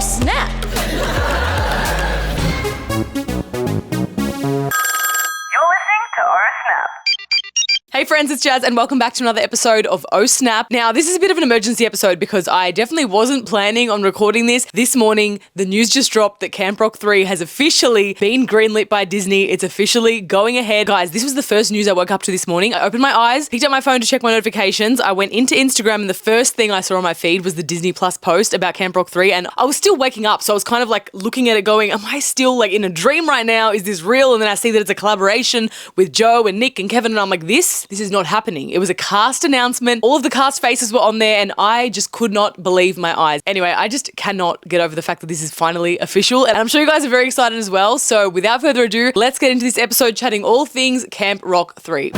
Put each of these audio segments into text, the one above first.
snap! Hey friends, it's Jazz and welcome back to another episode of Oh Snap. Now, this is a bit of an emergency episode because I definitely wasn't planning on recording this. This morning, the news just dropped that Camp Rock 3 has officially been greenlit by Disney. It's officially going ahead. Guys, this was the first news I woke up to this morning. I opened my eyes, picked up my phone to check my notifications. I went into Instagram and the first thing I saw on my feed was the Disney Plus post about Camp Rock 3 and I was still waking up. So I was kind of like looking at it going, am I still like in a dream right now? Is this real? And then I see that it's a collaboration with Joe and Nick and Kevin and I'm like, this is not happening. It was a cast announcement. All of the cast faces were on there and I just could not believe my eyes. Anyway, I just cannot get over the fact that this is finally official and I'm sure you guys are very excited as well. So without further ado, let's get into this episode chatting all things Camp Rock 3.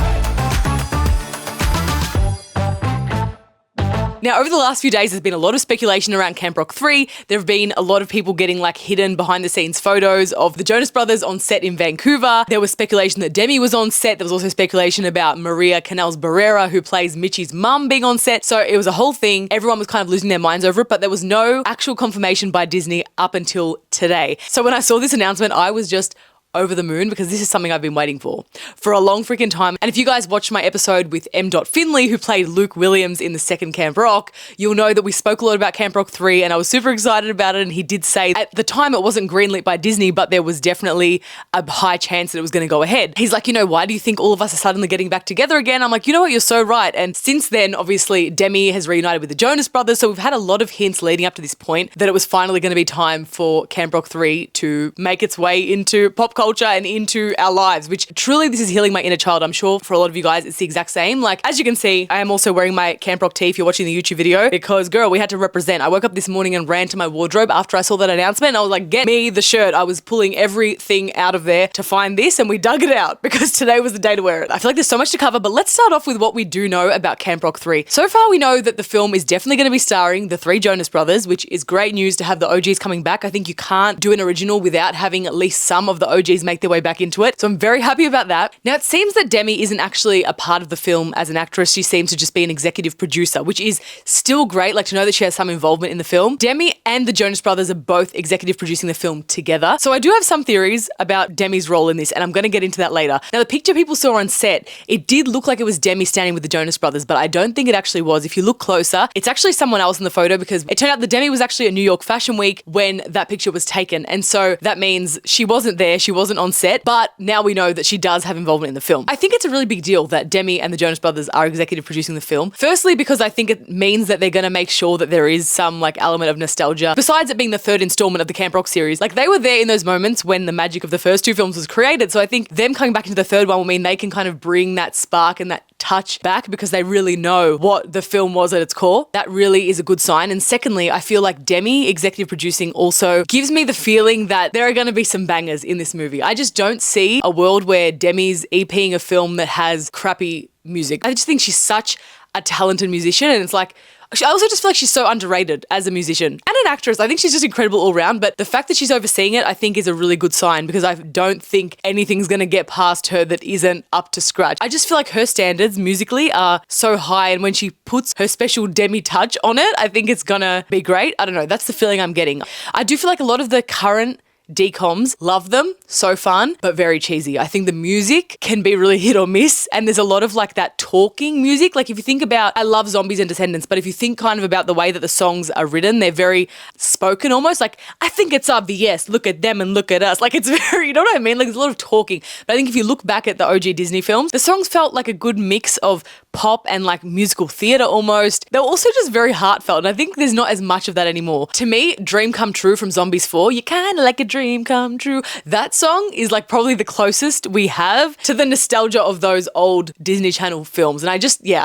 Now, over the last few days, there's been a lot of speculation around Camp Rock 3. There have been a lot of people getting like hidden behind the scenes photos of the Jonas Brothers on set in Vancouver. There was speculation that Demi was on set. There was also speculation about Maria Canals-Barrera, who plays Mitchie's mum, being on set. So it was a whole thing. Everyone was kind of losing their minds over it, but there was no actual confirmation by Disney up until today. So when I saw this announcement, I was just over the moon because this is something I've been waiting for a long freaking time. And if you guys watched my episode with M. Finley, who played Luke Williams in the second Camp Rock, you'll know that we spoke a lot about Camp Rock 3 and I was super excited about it. And he did say at the time it wasn't greenlit by Disney, but there was definitely a high chance that it was going to go ahead. He's like, why do you think all of us are suddenly getting back together again? I'm like, you know what? You're so right. And since then, obviously, Demi has reunited with the Jonas Brothers. So we've had a lot of hints leading up to this point that it was finally going to be time for Camp Rock 3 to make its way into pop culture and into our lives, which truly this is healing my inner child. I'm sure for a lot of you guys, it's the exact same. Like, as you can see, I am also wearing my Camp Rock tee if you're watching the YouTube video because, girl, we had to represent. I woke up this morning and ran to my wardrobe after I saw that announcement and I was like, get me the shirt. I was pulling everything out of there to find this and we dug it out because today was the day to wear it. I feel like there's so much to cover, but let's start off with what we do know about Camp Rock 3. So far, we know that the film is definitely going to be starring the three Jonas Brothers, which is great news to have the OGs coming back. I think you can't do an original without having at least some of the OGs make their way back into it. So I'm very happy about that. Now, it seems that Demi isn't actually a part of the film as an actress. She seems to just be an executive producer, which is still great, like to know that she has some involvement in the film. Demi and the Jonas Brothers are both executive producing the film together. So I do have some theories about Demi's role in this, and I'm going to get into that later. Now, the picture people saw on set, it did look like it was Demi standing with the Jonas Brothers, but I don't think it actually was. If you look closer, it's actually someone else in the photo because it turned out that Demi was actually at New York Fashion Week when that picture was taken. And so that means she wasn't there, she wasn't on set, but now we know that she does have involvement in the film. I think it's a really big deal that Demi and the Jonas Brothers are executive producing the film. Firstly, because I think it means that they're going to make sure that there is some like element of nostalgia. Besides it being the third installment of the Camp Rock series, like they were there in those moments when the magic of the first two films was created. So I think them coming back into the third one will mean they can kind of bring that spark and that touch back because they really know what the film was at its core. That really is a good sign. And secondly, I feel like Demi executive producing also gives me the feeling that there are going to be some bangers in this movie. I just don't see a world where Demi's EPing a film that has crappy music. I just think she's such a talented musician and it's like, I also just feel like she's so underrated as a musician and an actress. I think she's just incredible all around, but the fact that she's overseeing it, I think is a really good sign because I don't think anything's going to get past her that isn't up to scratch. I just feel like her standards musically are so high and when she puts her special Demi touch on it, I think it's going to be great. I don't know. That's the feeling I'm getting. I do feel like a lot of the current DCOMs, love them, so fun, but very cheesy. I think the music can be really hit or miss, and there's a lot of like that talking music. Like if you think about, I love Zombies and Descendants, but if you think kind of about the way that the songs are written, they're very spoken almost. Like, I think it's obvious, look at them and look at us. Like it's very, you know what I mean? Like there's a lot of talking. But I think if you look back at the OG Disney films, the songs felt like a good mix of pop and like musical theatre almost. They were also just very heartfelt, and I think there's not as much of that anymore. To me, Dream Come True from Zombies 4, you kind of like a dream come true. That song is like probably the closest we have to the nostalgia of those old Disney Channel films. And I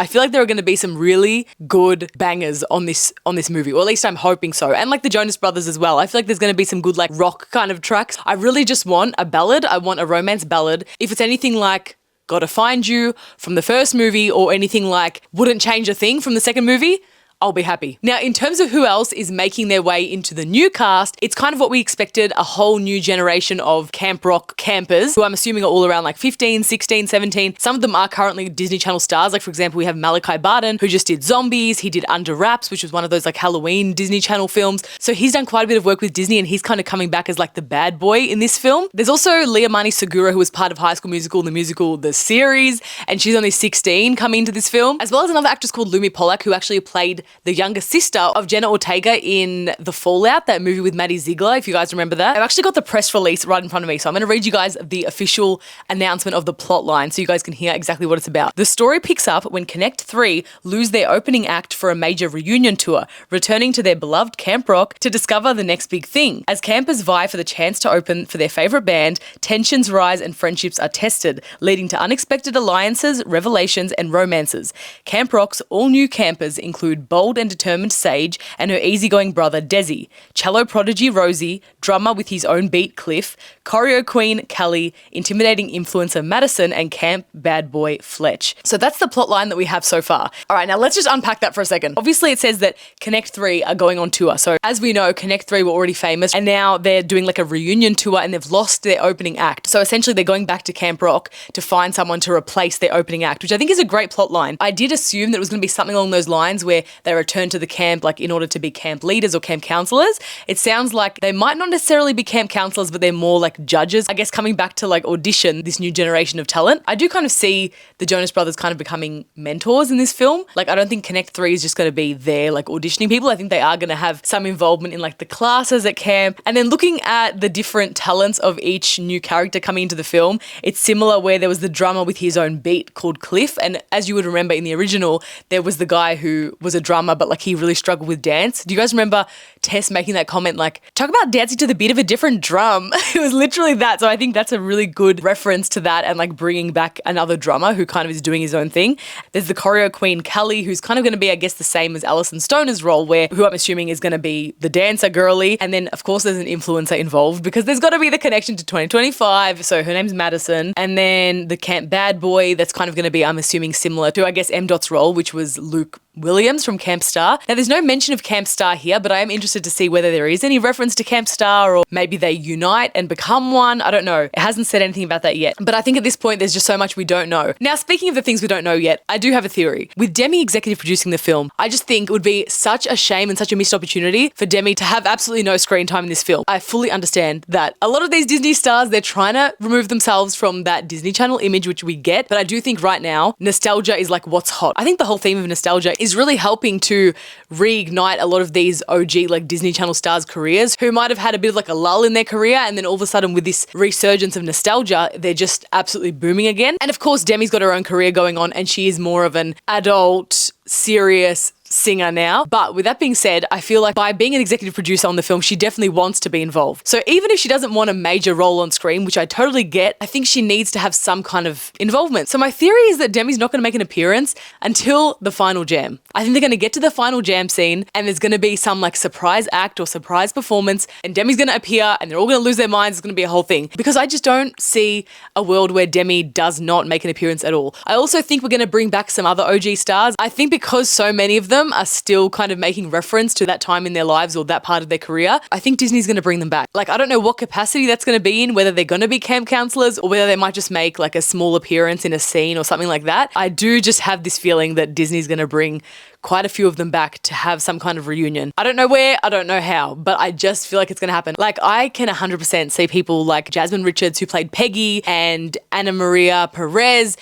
feel like there are going to be some really good bangers on this movie, or at least I'm hoping so. And like the Jonas Brothers as well. I feel like there's going to be some good like rock kind of tracks. I really just want a ballad. I want a romance ballad. If it's anything like Gotta Find You from the first movie or anything like Wouldn't Change a Thing from the second movie, I'll be happy. Now, in terms of who else is making their way into the new cast, it's kind of what we expected, a whole new generation of Camp Rock campers, who I'm assuming are all around like 15, 16, 17. Some of them are currently Disney Channel stars. Like, for example, we have Malachi Barton, who just did Zombies. He did Under Wraps, which was one of those like Halloween Disney Channel films. So he's done quite a bit of work with Disney, and he's kind of coming back as like the bad boy in this film. There's also Leomani Segura, who was part of High School Musical, the musical, the series, and she's only 16 coming into this film, as well as another actress called Lumi Pollack, who actually played the younger sister of Jenna Ortega in The Fallout, that movie with Maddie Ziegler, if you guys remember that. I've actually got the press release right in front of me, so I'm going to read you guys the official announcement of the plot line so you guys can hear exactly what it's about. The story picks up when Connect 3 lose their opening act for a major reunion tour, returning to their beloved Camp Rock to discover the next big thing. As campers vie for the chance to open for their favourite band, tensions rise and friendships are tested, leading to unexpected alliances, revelations, and romances. Camp Rock's all-new campers include bold and determined Sage and her easygoing brother Desi, cello prodigy Rosie, drummer with his own beat Cliff, choreo queen Callie, intimidating influencer Madison, and camp bad boy Fletch. So that's the plot line that we have so far. All right, now let's just unpack that for a second. Obviously, it says that Connect 3 are going on tour. So as we know, Connect 3 were already famous, and now they're doing like a reunion tour, and they've lost their opening act. So essentially, they're going back to Camp Rock to find someone to replace their opening act, which I think is a great plot line. I did assume that it was going to be something along those lines where they return to the camp like in order to be camp leaders or camp counselors. It sounds like they might not necessarily be camp counselors, but they're more like judges, I guess, coming back to like audition this new generation of talent. I do kind of see the Jonas Brothers kind of becoming mentors in this film. Like, I don't think Connect 3 is just going to be there like auditioning people. I think they are going to have some involvement in like the classes at camp. And then looking at the different talents of each new character coming into the film, it's similar where there was the drummer with his own beat called Cliff. And as you would remember in the original, there was the guy who was a drummer, but like he really struggled with dance. Do you guys remember Tess making that comment like, talk about dancing to the beat of a different drum? It was literally that. So I think that's a really good reference to that, and like bringing back another drummer who kind of is doing his own thing. There's the choreo queen Callie, who's kind of going to be, I guess, the same as Alison Stoner's role, who I'm assuming is going to be the dancer girly. And then of course there's an influencer involved because there's got to be the connection to 2025. So her name's Madison. And then the camp bad boy, that's kind of going to be, I'm assuming, similar to, I guess, M. Dot's role, which was Luke Williams from Camp Star. Now, there's no mention of Camp Star here, but I am interested to see whether there is any reference to Camp Star, or maybe they unite and become one. I don't know. It hasn't said anything about that yet. But I think at this point, there's just so much we don't know. Now, speaking of the things we don't know yet, I do have a theory. With Demi executive producing the film, I just think it would be such a shame and such a missed opportunity for Demi to have absolutely no screen time in this film. I fully understand that a lot of these Disney stars, they're trying to remove themselves from that Disney Channel image, which we get. But I do think right now, nostalgia is like what's hot. I think the whole theme of nostalgia is really helping to reignite a lot of these OG like Disney Channel stars' careers who might have had a bit of like a lull in their career, and then all of a sudden with this resurgence of nostalgia, they're just absolutely booming again. And of course, Demi's got her own career going on, and she is more of an adult, serious singer now. But with that being said, I feel like by being an executive producer on the film, she definitely wants to be involved. So even if she doesn't want a major role on screen, which I totally get, I think she needs to have some kind of involvement. So my theory is that Demi's not going to make an appearance until the final jam. I think they're going to get to the final jam scene, and there's going to be some like surprise act or surprise performance, and Demi's going to appear, and they're all going to lose their minds. It's going to be a whole thing, because I just don't see a world where Demi does not make an appearance at all. I also think we're going to bring back some other OG stars. I think because so many of them are still kind of making reference to that time in their lives or that part of their career, I think Disney's going to bring them back. Like, I don't know what capacity that's going to be in, whether they're going to be camp counselors or whether they might just make like a small appearance in a scene or something like that. I do just have this feeling that Disney's going to bring quite a few of them back to have some kind of reunion. I don't know where, I don't know how, but I just feel like it's going to happen. Like, I can 100% see people like Jasmine Richards, who played Peggy, and Anna Maria Perez,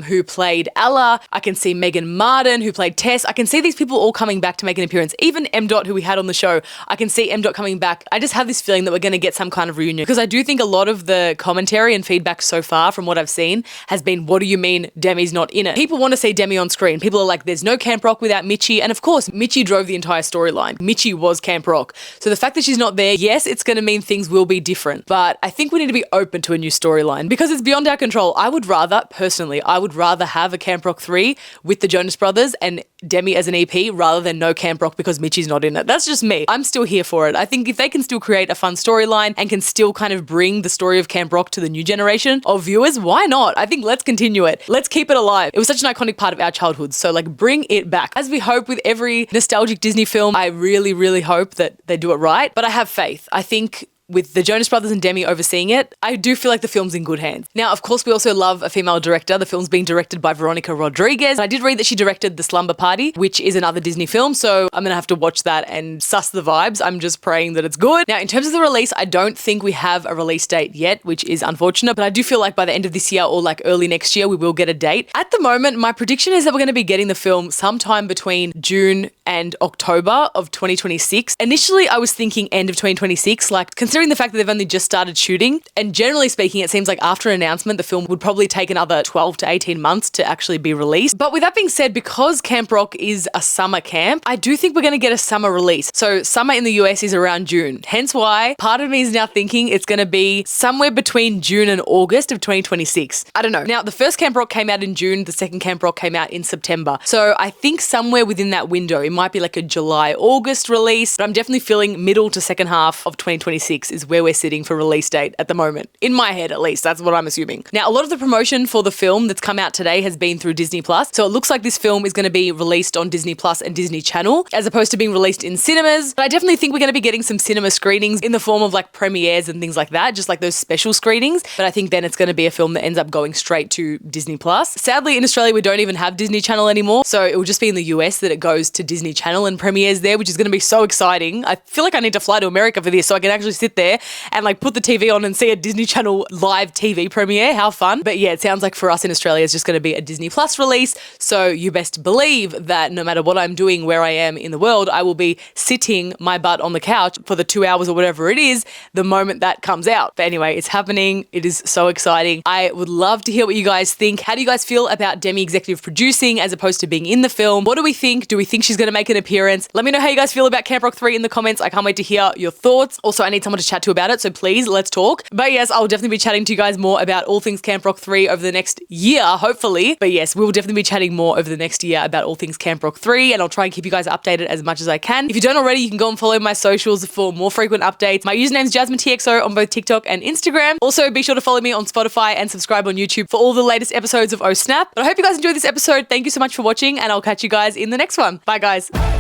who played Ella. I can see Megan Martin, who played Tess. I can see these people all coming back to make an appearance. Even M. Dot, who we had on the show, I can see M. Dot coming back. I just have this feeling that we're going to get some kind of reunion, because I do think a lot of the commentary and feedback so far from what I've seen has been, what do you mean Demi's not in it? People want to see Demi on screen. People are like, there's no Camp Rock without Mitchie. And of course, Mitchie drove the entire storyline. Mitchie was Camp Rock. So the fact that she's not there, yes, it's going to mean things will be different. But I think we need to be open to a new storyline, because it's beyond our control. I would rather have a Camp Rock 3 with the Jonas Brothers, and Demi as an EP rather than no Camp Rock because Mitchie's not in it. That's just me. I'm still here for it. I think if they can still create a fun storyline and can still kind of bring the story of Camp Rock to the new generation of viewers, why not? I think let's continue it. Let's keep it alive. It was such an iconic part of our childhood, so like bring it back. As we hope with every nostalgic Disney film, I really, really hope that they do it right, but I have faith. I think with the Jonas Brothers and Demi overseeing it, I do feel like the film's in good hands. Now, of course, we also love a female director. The film's being directed by Veronica Rodriguez. I did read that she directed The Slumber Party, which is another Disney film, so I'm gonna have to watch that and suss the vibes. I'm just praying that it's good. Now, in terms of the release, I don't think we have a release date yet, which is unfortunate, but I do feel like by the end of this year or like early next year, we will get a date. At the moment, my prediction is that we're gonna be getting the film sometime between June and October of 2026. Initially, I was thinking end of 2026, like considering the fact that they've only just started shooting, and generally speaking, it seems like after an announcement, the film would probably take another 12 to 18 months to actually be released. But with that being said, because Camp Rock is a summer camp, I do think we're going to get a summer release. So summer in the US is around June. Hence why part of me is now thinking it's going to be somewhere between June and August of 2026. I don't know. Now, the first Camp Rock came out in June, the second Camp Rock came out in September. So I think somewhere within that window, it might be like a July, August release, but I'm definitely feeling middle to second half of 2026 is where we're sitting for release date at the moment. In my head, at least, that's what I'm assuming. Now, a lot of the promotion for the film that's come out today has been through Disney Plus. So it looks like this film is going to be released on Disney Plus and Disney Channel, as opposed to being released in cinemas. But I definitely think we're going to be getting some cinema screenings in the form of like premieres and things like that, just like those special screenings. But I think then it's going to be a film that ends up going straight to Disney Plus. Sadly, in Australia, we don't even have Disney Channel anymore. So it will just be in the US that it goes to Disney Channel and premieres there, which is going to be so exciting. I feel like I need to fly to America for this so I can actually sit there and like put the TV on and see a Disney Channel live TV premiere. How fun. But yeah, it sounds like for us in Australia, it's just going to be a Disney Plus release. So you best believe that no matter what I'm doing, where I am in the world, I will be sitting my butt on the couch for the 2 hours or whatever it is the moment that comes out. But anyway, it's happening. It is so exciting. I would love to hear what you guys think. How do you guys feel about Demi executive producing as opposed to being in the film? What do we think? Do we think she's going to make an appearance? Let me know how you guys feel about Camp Rock 3 in the comments. I can't wait to hear your thoughts. Also, I need someone to chat to about it, so please, let's talk. But yes, I'll definitely be chatting to you guys more about all things Camp Rock 3 over the next year, hopefully. But yes, we will definitely be chatting more over the next year about all things Camp Rock 3, and I'll try and keep you guys updated as much as I can. If you don't already, you can go and follow my socials for more frequent updates. My username is JasmineTXO on both TikTok and Instagram. Also, be sure to follow me on Spotify and subscribe on YouTube for all the latest episodes of Oh Snap. But I hope you guys enjoyed this episode. Thank you so much for watching, and I'll catch you guys in the next one. Bye, guys.